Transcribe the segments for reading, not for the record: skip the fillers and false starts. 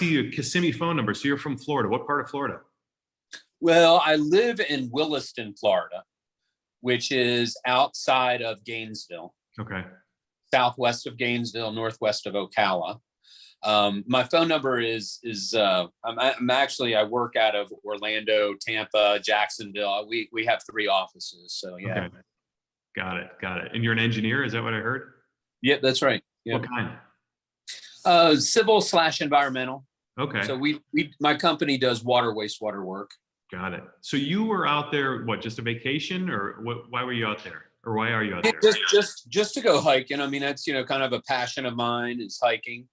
see a Kissimmee phone number. So you're from Florida. What part of Florida? Well, I live in Williston, Florida, which is outside of Gainesville. Okay. Southwest of Gainesville, northwest of Ocala. My phone number is I'm actually, I work out of Orlando, Tampa, Jacksonville. We have 3 offices. So yeah. Okay. Got it. And you're an engineer. Is that what I heard? Yeah, that's right. Yeah. What kind? Civil/environmental. Okay. So my company does water, wastewater work. Got it. So you were out there, what, just a vacation, or what? Why were you out there? Or why are you out there? Just to go hiking. I mean, that's, kind of a passion of mine is hiking.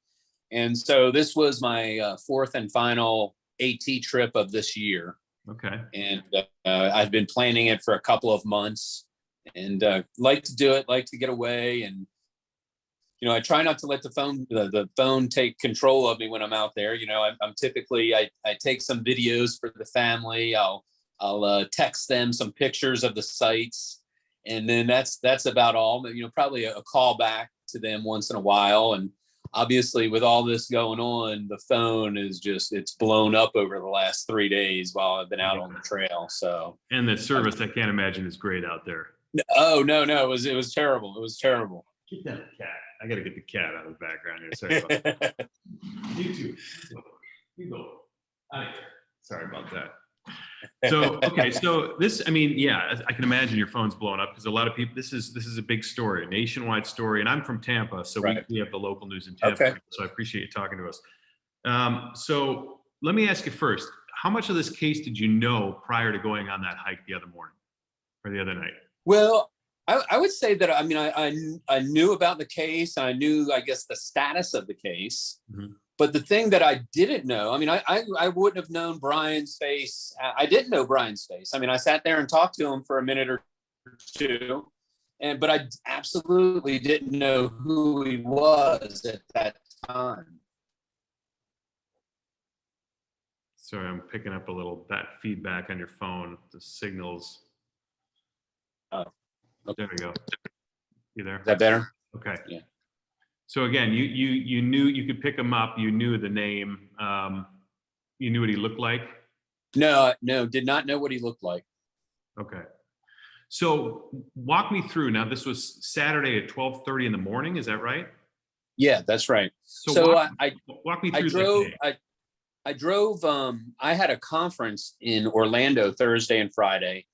And so this was my 4th and final AT trip of this year. Okay. And I've been planning it for a couple of months, and like to do it, like to get away. And, I try not to let the phone take control of me when I'm out there. I'm typically, I take some videos for the family. I'll text them some pictures of the sites. And then that's about all, probably a call back to them once in a while. And obviously with all this going on, the phone is it's blown up over the last 3 days while I've been out on the trail. So, and the service, I can't imagine, is great out there. Oh, no, it was terrible. It was terrible. Get that cat. I got to get the cat out of the background here. Sorry about that. You too. You go. Sorry about that. So, okay. So this, I mean, yeah, I can imagine your phone's blowing up because a lot of people, this is a big story, a nationwide story. And I'm from Tampa. So right. we have the local news in Tampa. Okay. So I appreciate you talking to us. So let me ask you first, how much of this case did you know prior to going on that hike the other morning or the other night? Well, I would say that, I mean, I knew about the case. I knew, I guess, the status of the case. Mm-hmm. But the thing that I didn't know, I mean, I wouldn't have known Brian's face. I didn't know Brian's face. I mean, I sat there and talked to him for a minute or two, but I absolutely didn't know who he was at that time. Sorry, I'm picking up a little feedback on your phone. The signals. Oh, okay. There we go. You there? Is that better? Okay. Yeah. So again, you knew you could pick him up. You knew the name. You knew what he looked like. No, did not know what he looked like. Okay. So walk me through. Now, this was Saturday at 12:30 in the morning. Is that right? Yeah, that's right. So walk me through. I drove. I had a conference in Orlando Thursday and Friday.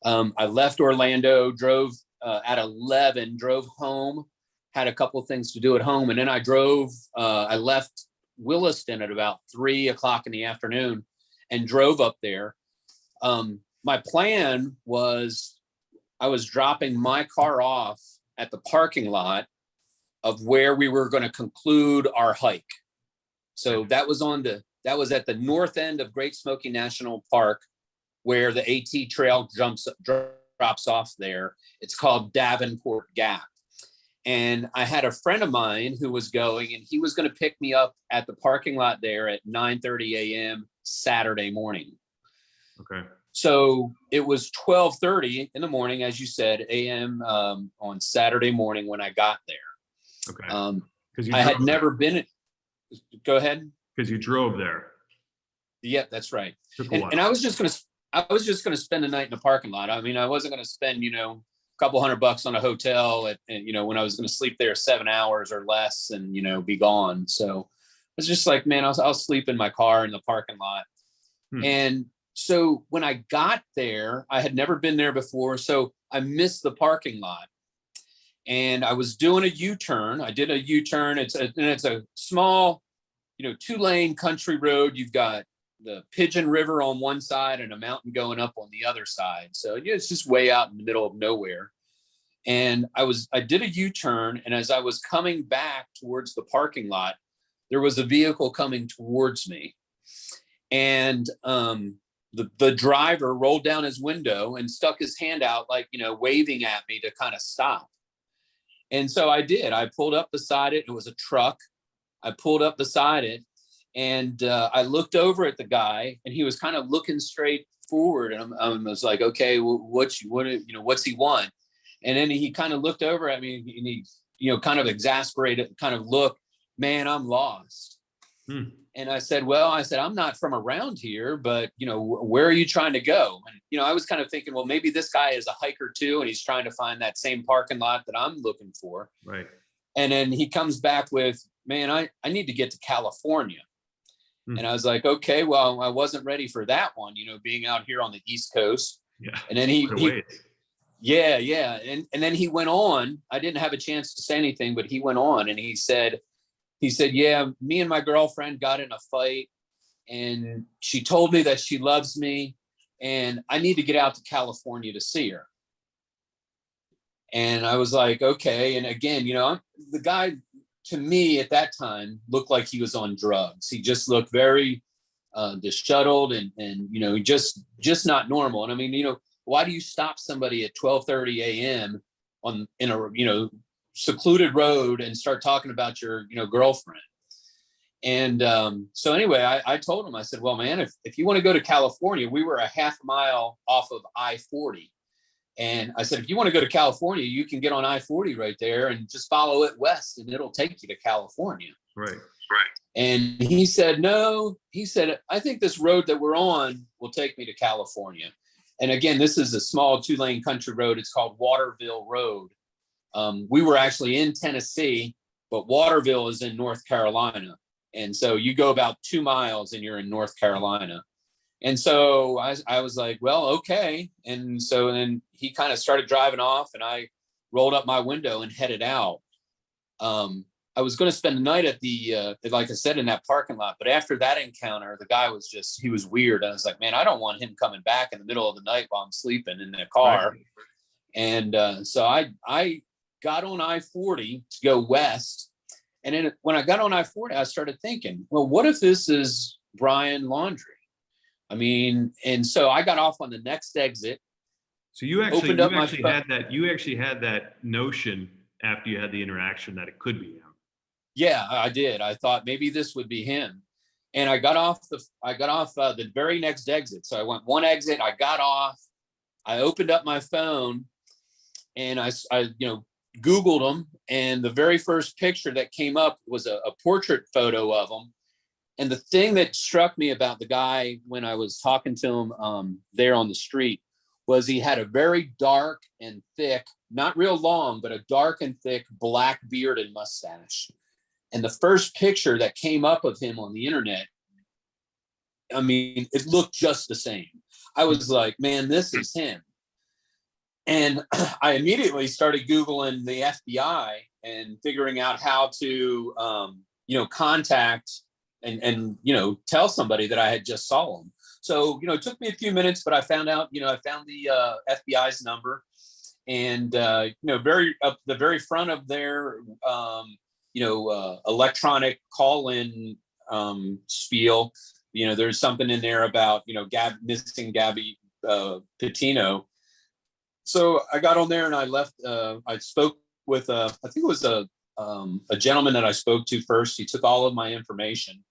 I left Orlando, drove at 11, drove home, had a couple of things to do at home. And then I left Williston at about 3:00 in the afternoon and drove up there. My plan was I was dropping my car off at the parking lot of where we were going to conclude our hike. So that was at the north end of Great Smoky National Park, where the AT Trail drops off there. It's called Davenport Gap. And I had a friend of mine who was going, and he was going to pick me up at the parking lot there at 9:30 a.m. Saturday morning. Okay. So it was 12:30 in the morning, as you said, a.m. On Saturday morning when I got there. Okay. I had never been. Go ahead. Because you drove there. Yeah, that's right. And I was just going to spend the night in the parking lot. I mean, I wasn't going to spend, a couple $100 on a hotel when I was going to sleep there 7 hours or less and, be gone. So I was just like, man, I'll sleep in my car in the parking lot. And so when I got there, I had never been there before. So I missed the parking lot and I was doing a U-turn. I did a U-turn. It's a small, 2-lane country road. You've got the Pigeon River on one side and a mountain going up on the other side. So it's just way out in the middle of nowhere. And I did a U-turn. And as I was coming back towards the parking lot, there was a vehicle coming towards me. And the driver rolled down his window and stuck his hand out, like, waving at me to kind of stop. And so I did. I pulled up beside it. It was a truck. I pulled up beside it. And I looked over at the guy, and he was kind of looking straight forward. And I was like, "Okay, well, what's he want?" And then he kind of looked over at me, and he, kind of exasperated, kind of look, "Man, I'm lost." And I said, well, I'm not from around here, but, where are you trying to go? And, I was kind of thinking, well, maybe this guy is a hiker too, and he's trying to find that same parking lot that I'm looking for. Right. And then he comes back with, man, I need to get to California. And I was like, okay, well, I wasn't ready for that one, being out here on the East Coast. Yeah. And then yeah. And then he went on. I didn't have a chance to say anything, but he went on and he said, yeah, me and my girlfriend got in a fight and she told me that she loves me and I need to get out to California to see her. And I was like, okay. And again, the guy to me at that time looked like he was on drugs. He just looked very disheveled and just not normal. And I mean, why do you stop somebody at 12:30 a.m. in a secluded road and start talking about your girlfriend? And so anyway, I told him, I said, well, man, if you want to go to California, we were a half mile off of I-40. And I said, if you want to go to California, you can get on I-40 right there and just follow it west and it'll take you to California. Right. And he said, no, I think this road that we're on will take me to California. And again, this is a small 2-lane country road. It's called Waterville Road. We were actually in Tennessee, but Waterville is in North Carolina. And so you go about 2 miles and you're in North Carolina. And so I was like, well, okay. And so then he kind of started driving off and I rolled up my window and headed out. I was going to spend the night at like I said, in that parking lot. But after that encounter, the guy he was weird. I was like, man, I don't want him coming back in the middle of the night while I'm sleeping in the car. Right. And so I got on I-40 to go west. And then when I got on I-40, I started thinking, well, what if this is Brian Laundrie? I mean, and so I got off on the next exit. So you actually had that notion after you had the interaction that it could be him. Yeah, I did. I thought maybe this would be him. And I got off the very next exit. So I went one exit, I got off, I opened up my phone and I Googled him. And the very first picture that came up was a portrait photo of him. And the thing that struck me about the guy when I was talking to him there on the street was he had a very dark and thick, not real long, but a dark and thick black beard and mustache. And the first picture that came up of him on the internet, I mean, it looked just the same. I was like, man, this is him. And I immediately started Googling the FBI and figuring out how to, contact and tell somebody that I had just saw him. So, it took me a few minutes, but I found out, I found the FBI's number and, very up the very front of their, electronic call-in spiel. There's something in there about, missing Gabby Patino. So I got on there and I left. I spoke with, I think it was a gentleman that I spoke to first. He took all of my information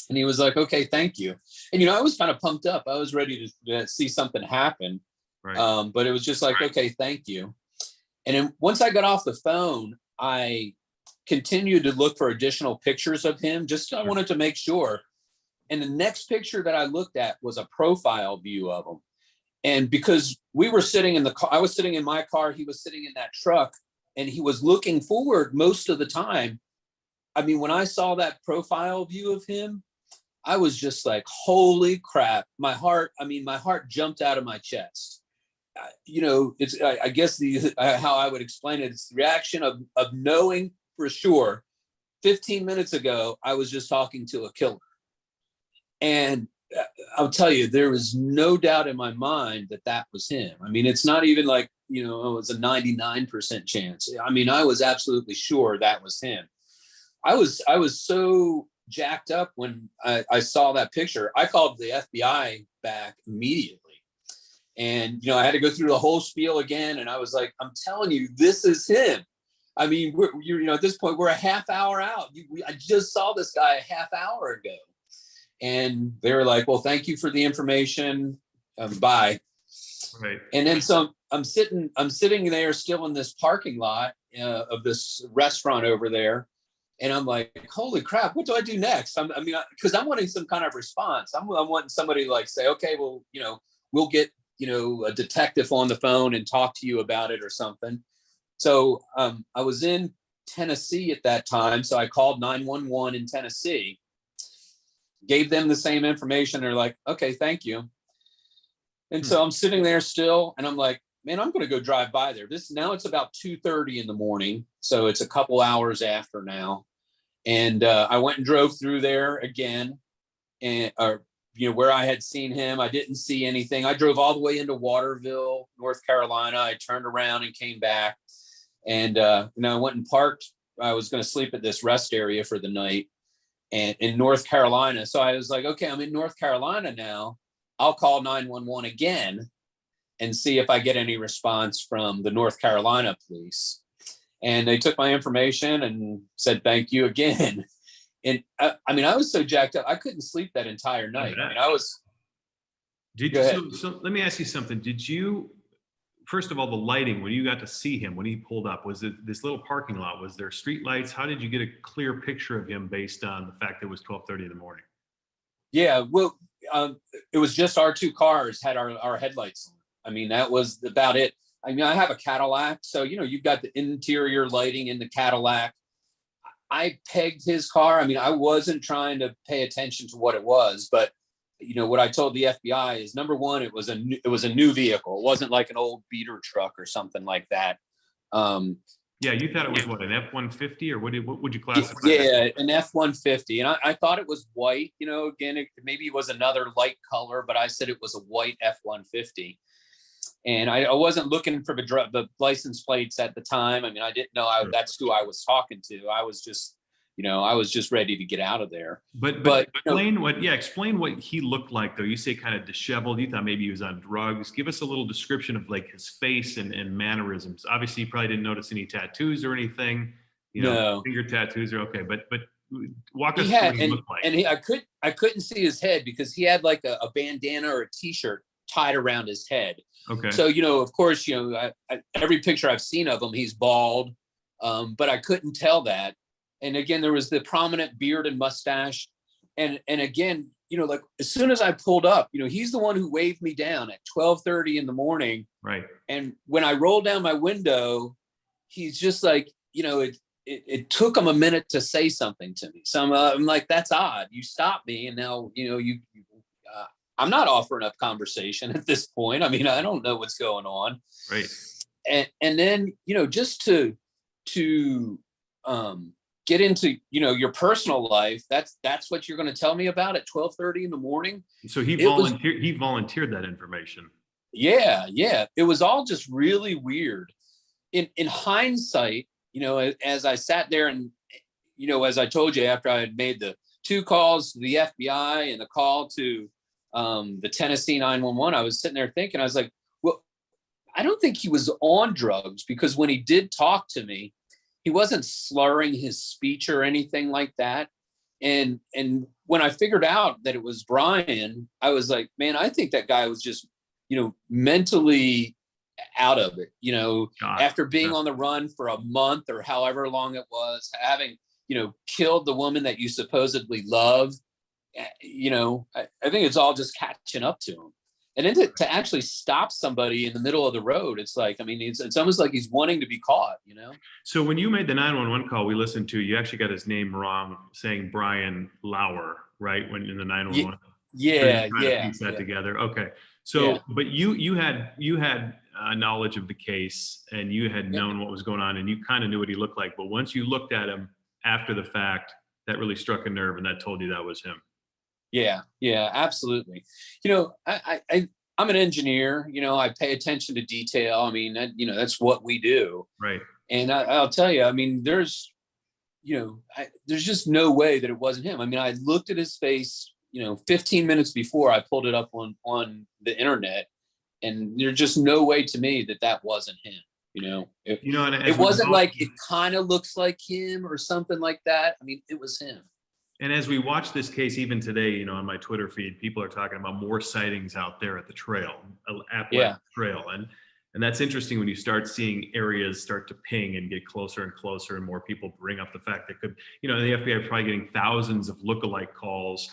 and he was like, okay, thank you. And, I was kind of pumped up. I was ready to see something happen. Right. But it was just like, okay, thank you. And then once I got off the phone, I continued to look for additional pictures of him. I wanted to make sure. And the next picture that I looked at was a profile view of him. And because we were sitting in the car, I was sitting in my car, he was sitting in that truck, and he was looking forward most of the time. I mean, when I saw that profile view of him, I was just like, holy crap. My heart jumped out of my chest. It's, I guess how I would explain it, it's the reaction of knowing for sure 15 minutes ago, I was just talking to a killer. And I'll tell you, there was no doubt in my mind that was him. I mean, it's not even like, it was a 99% chance. I mean, I was absolutely sure that was him. I was so jacked up when I saw that picture. I called the FBI back immediately. And, I had to go through the whole spiel again. And I was like, I'm telling you, this is him. I mean, at this point, we're a half hour out. I just saw this guy a half hour ago. And they were like, well, thank you for the information. Bye. Right. And then so I'm sitting there still in this parking lot of this restaurant over there. And I'm like, holy crap, what do I do next? Because I'm wanting some kind of response. I'm wanting somebody to like say, okay, well, we'll get, a detective on the phone and talk to you about it or something. So I was in Tennessee at that time. So I called 911 in Tennessee, gave them the same information. They're like, okay, thank you. And so I'm sitting there still, and I'm like, man, I'm going to go drive by there. Now it's about 2:30 in the morning. So it's a couple hours after now. And I went and drove through there again, and where I had seen him. I didn't see anything. I drove all the way into Waterville, North Carolina. I turned around and came back, and I went and parked. I was going to sleep at this rest area for the night, and in North Carolina. So I was like, okay, I'm in North Carolina now. I'll call 911 again and see if I get any response from the North Carolina police. And they took my information and said, thank you again. And I was so jacked up, I couldn't sleep that entire night. So let me ask you something. Did you, first of all, the lighting, when you got to see him, when he pulled up, was it this little parking lot? Was there street lights? How did you get a clear picture of him based on the fact that it was 12:30 in the morning? Yeah, well, it was just our two cars had our headlights on. That was about it. I have a Cadillac, so you've got the interior lighting in the Cadillac. I pegged his car. I wasn't trying to pay attention to what it was, but what I told the FBI is, number one, it was a new vehicle. It wasn't like an old beater truck or something like that. Yeah, you thought it was what, an F-150, or what would you classify? Yeah, an F-150, and I thought it was white. Again, maybe it was another light color, but I said it was a white F-150. And I wasn't looking for the license plates at the time. I didn't know that's who I was talking to. I was just ready to get out of there. But explain what he looked like, though. You say kind of disheveled. You thought maybe he was on drugs. Give us a little description of like his face and mannerisms. Obviously, you probably didn't notice any tattoos or anything. No. Finger tattoos are okay, but walk us through what he looked like. And I couldn't see his head because he had like a bandana or a T-shirt tied around his head. Okay. So, of course, every picture I've seen of him, he's bald, but I couldn't tell that. And again, there was the prominent beard and mustache. And again, like as soon as I pulled up, he's the one who waved me down at 12:30 in the morning. Right. And when I rolled down my window, he's just like, it took him a minute to say something to me. So I'm like, that's odd. You stopped me. And now, I'm not offering up conversation at this point. I don't know what's going on. Right. And then, just to get into, your personal life, that's what you're going to tell me about at 12:30 in the morning. So he volunteered that information. Yeah. It was all just really weird. In hindsight, as I sat there and, as I told you, after I had made the 2 calls to the FBI and a call to the Tennessee 911, I was sitting there thinking, I was like, well, I don't think he was on drugs, because when he did talk to me, he wasn't slurring his speech or anything like that. And when I figured out that it was Brian, I was like, man, I think that guy was just, mentally out of it, after being on the run for a month or however long it was, having, killed the woman that you supposedly love. I think it's all just catching up to him. And then to actually stop somebody in the middle of the road, it's like, it's almost like he's wanting to be caught, So when you made the 911 call we listened to, you actually got his name wrong, saying Brian Lauer, right? When in the 911. Yeah. Piece that together. Okay. So, but you had knowledge of the case, and you had known what was going on, and you kind of knew what he looked like. But once you looked at him after the fact, that really struck a nerve, and that told you that was him. Yeah, absolutely. I'm an engineer, I pay attention to detail. That's what we do. Right. And I'll tell you, there's just no way that it wasn't him. I looked at his face, 15 minutes before I pulled it up on the internet, and there's just no way to me that wasn't him. It wasn't like it kind of looks like him or something like that. It was him. And as we watch this case, even today, on my Twitter feed, people are talking about more sightings out there at the trail, Appalachian Trail. And And that's interesting when you start seeing areas start to ping and get closer and closer, and more people bring up the fact that the FBI are probably getting thousands of lookalike calls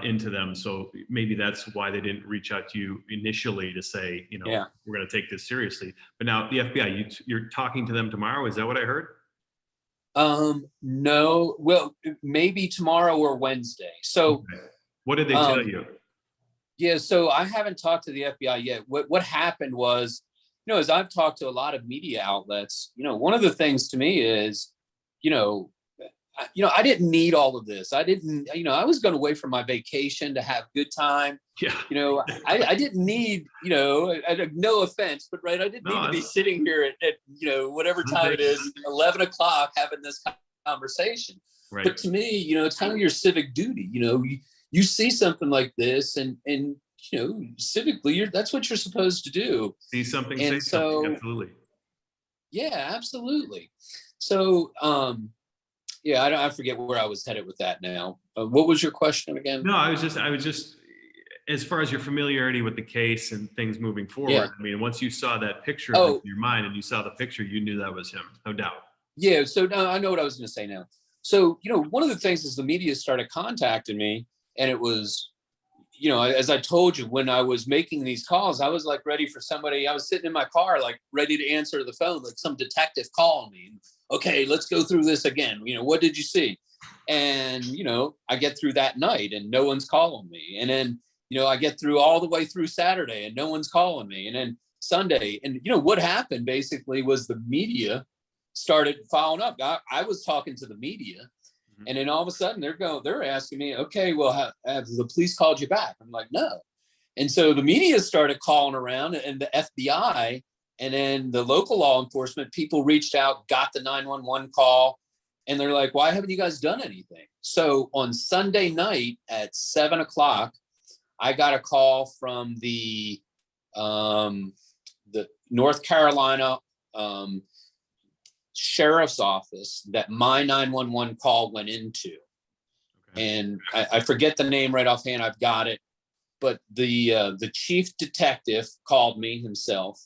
into them. So maybe that's why they didn't reach out to you initially to say, we're going to take this seriously. But now the FBI, you're talking to them tomorrow. Is that what I heard? No, well, maybe tomorrow or Wednesday. So okay. What did they tell you? Yeah, so I haven't talked to the FBI yet. What happened was, as I've talked to a lot of media outlets, one of the things to me is, I didn't need all of this. I didn't, I was going away from my vacation to have good time. Yeah. I didn't need, no offense, but right. I didn't need to be sitting here at whatever time it is, 11 o'clock having this conversation. Right. But to me, it's kind of your civic duty. You see something like this and civically, that's what you're supposed to do. See something, say something. Absolutely. Yeah, absolutely. So, I forget where I was headed with that now. What was your question again? No, I was just, as far as your familiarity with the case and things moving forward. Yeah. I mean, once you saw that picture in your mind and you saw the picture, you knew that was him, no doubt. Yeah. So I know what I was going to say now. So, one of the things is the media started contacting me, and it was, as I told you, when I was making these calls, I was like ready for somebody. I was sitting in my car, like ready to answer the phone, like some detective calling me. Okay, let's go through this again. What did you see? And, I get through that night and no one's calling me. And then, I get through all the way through Saturday and no one's calling me. And then Sunday, and, what happened basically was the media started following up. I was talking to the media. And then all of a sudden they're asking me, okay, well, have the police called you back? I'm like, no. And so the media started calling around, and the FBI and then the local law enforcement people reached out, got the 911 call, and they're like, why haven't you guys done anything? So on Sunday night at 7 o'clock, I got a call from the North Carolina sheriff's office that my 911 call went into. Okay. And I forget the name right offhand. I've got it. But the chief detective called me himself,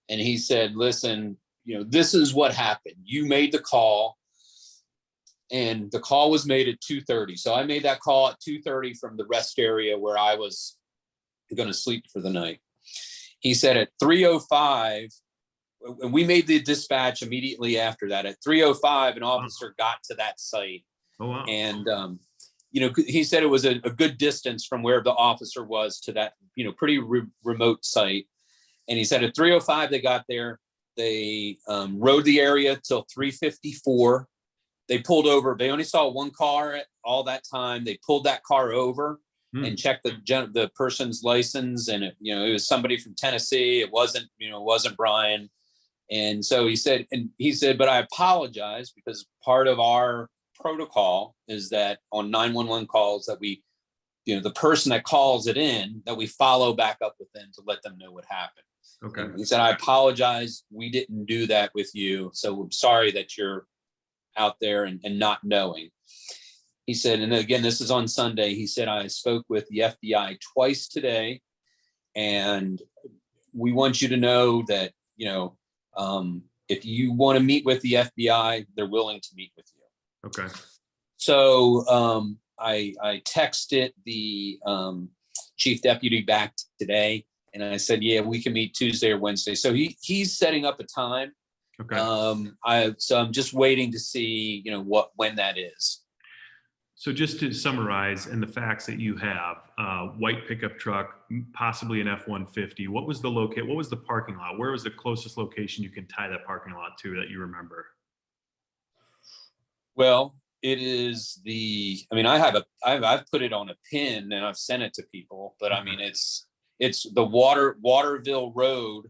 and he said, listen, this is what happened. You made the call, and the call was made at 2:30. So I made that call at 2:30 from the rest area where I was going to sleep for the night. He said at 3:05, and we made the dispatch immediately after that. At 3:05, an officer got to that site. Oh, wow. And, he said it was a good distance from where the officer was to that, pretty remote site. And he said at 3:05, they got there. They rode the area till 3:54. They pulled over. They only saw one car at all that time. They pulled that car over and checked the person's license. And, it was somebody from Tennessee. It wasn't Brian. And so he said, but I apologize, because part of our protocol is that on 911 calls that we, the person that calls it in, that we follow back up with them to let them know what happened. Okay. And he said, I apologize. We didn't do that with you. So I'm sorry that you're out there and not knowing. He said, and again, this is on Sunday. He said, I spoke with the FBI twice today, and we want you to know that, if you want to meet with the FBI, they're willing to meet with you. Okay. So I texted the chief deputy back today, and I said, yeah, we can meet Tuesday or Wednesday. So he's setting up a time. Okay. So I'm just waiting to see, when that is. So just to summarize, and the facts that you have, white pickup truck, possibly an F-150. What was the parking lot? Where was the closest location you can tie that parking lot to that you remember? Well, it is I've put it on a pin and I've sent it to people, but I mean, it's the Waterville Road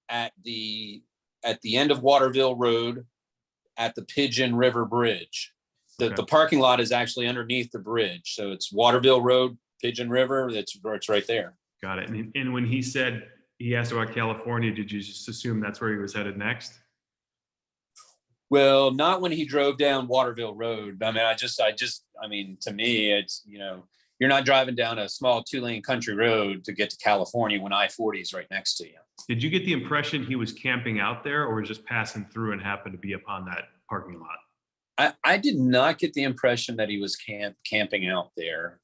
at the end of Waterville Road at the Pigeon River Bridge. The parking lot is actually underneath the bridge. So it's Waterville Road, Pigeon River. It's right there. Got it. And when he asked about California, did you just assume that's where he was headed next? Well, not when he drove down Waterville Road. I mean, to me, it's, you're not driving down a small 2-lane country road to get to California when I-40 is right next to you. Did you get the impression he was camping out there, or was just passing through and happened to be upon that parking lot? I did not get the impression that he was camping out there.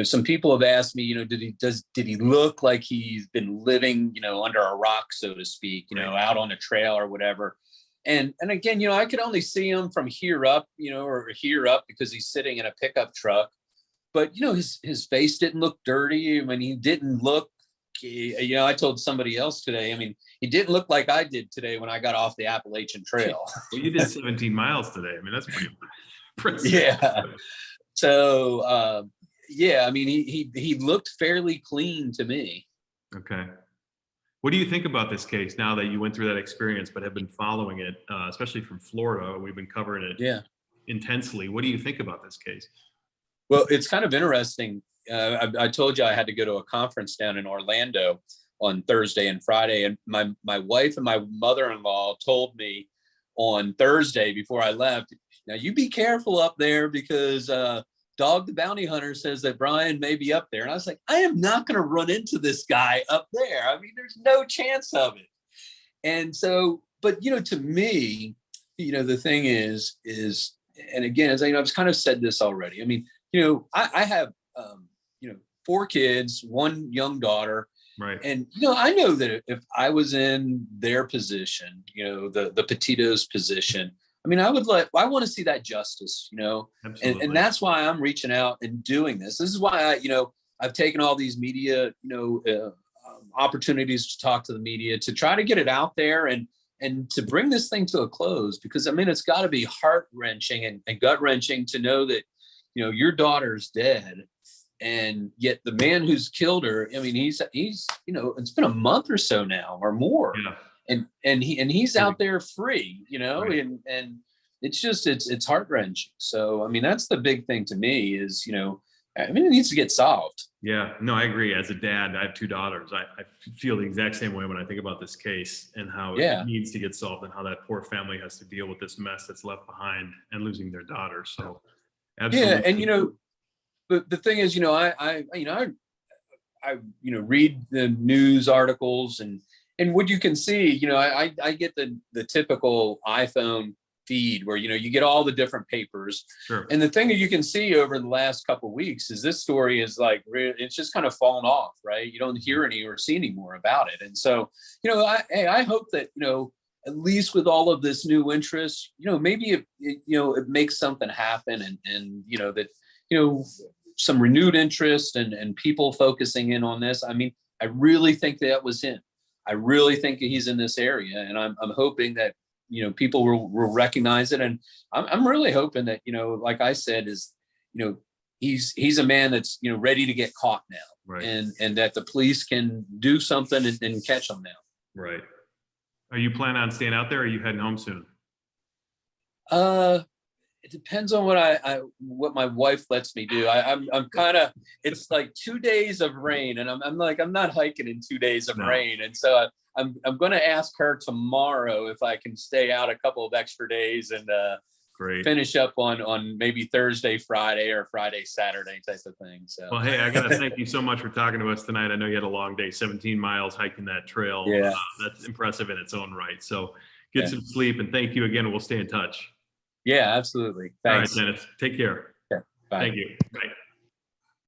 Some people have asked me, did he look like he's been living, under a rock, so to speak, out on a trail or whatever. And again, I could only see him from here up, or here up because he's sitting in a pickup truck. But, his face didn't look dirty. I mean, he didn't look, I told somebody else today, I mean, he didn't look like I did today when I got off the Appalachian Trail. Well, you did 17 miles today. I mean, that's pretty impressive. Yeah. So, I mean, he looked fairly clean to me. Okay. What do you think about this case now that you went through that experience, but have been following it, especially from Florida? We've been covering it intensely. What do you think about this case? Well, it's kind of interesting. I told you I had to go to a conference down in Orlando on Thursday and Friday, and my wife and my mother-in-law told me on Thursday before I left, now you be careful up there because Dog the Bounty Hunter says that Brian may be up there. And I was like, I am not going to run into this guy up there. I mean, there's no chance of it. And so, but, to me, the thing is, and again, as I've kind of said this already, I mean, I have, 4 kids, 1 young daughter. Right. And, I know that if I was in their position, the Petito's position, I mean, I want to see that justice, and that's why I'm reaching out and doing this. This is why I've taken all these media, opportunities to talk to the media, to try to get it out there and to bring this thing to a close, because I mean, it's got to be heart wrenching and gut wrenching to know that, your daughter's dead. And yet the man who's killed her, I mean, he's, it's been a month or so now or more. Yeah. And he's out there free, right. and it's just, it's heart wrenching. So, I mean, that's the big thing to me is, I mean, it needs to get solved. Yeah, no, I agree. As a dad, I have 2 daughters. I feel the exact same way when I think about this case and how it needs to get solved and how that poor family has to deal with this mess that's left behind and losing their daughter. So, absolutely. Yeah. And, but the thing is, I read the news articles and what you can see, I get the typical iPhone feed where, you get all the different papers. Sure. And the thing that you can see over the last couple of weeks is this story is like, it's just kind of fallen off, right? You don't hear any or see any more about it. And so, I hope that, at least with all of this new interest, maybe it makes something happen and that, some renewed interest and people focusing in on this. I mean, I really think that was him. I really think he's in this area, and I'm hoping that people will recognize it, and I'm really hoping that like I said, is he's a man that's ready to get caught now, right. and that the police can do something and catch him now. Right. Are you planning on staying out there, or are you heading home soon? It depends on what my wife lets me do. I'm kind of, it's like 2 days of rain, and I'm like, I'm not hiking in 2 days of rain. And so I'm going to ask her tomorrow if I can stay out a couple of extra days and finish up on maybe Thursday, Friday, or Friday, Saturday type of thing. So, well, hey, I got to thank you so much for talking to us tonight. I know you had a long day, 17 miles hiking that trail. Yeah. That's impressive in its own right. So get some sleep, and thank you again. We'll stay in touch. Yeah, absolutely. Thanks. All right, Dennis. Take care. Yeah. Bye. Thank you. Bye.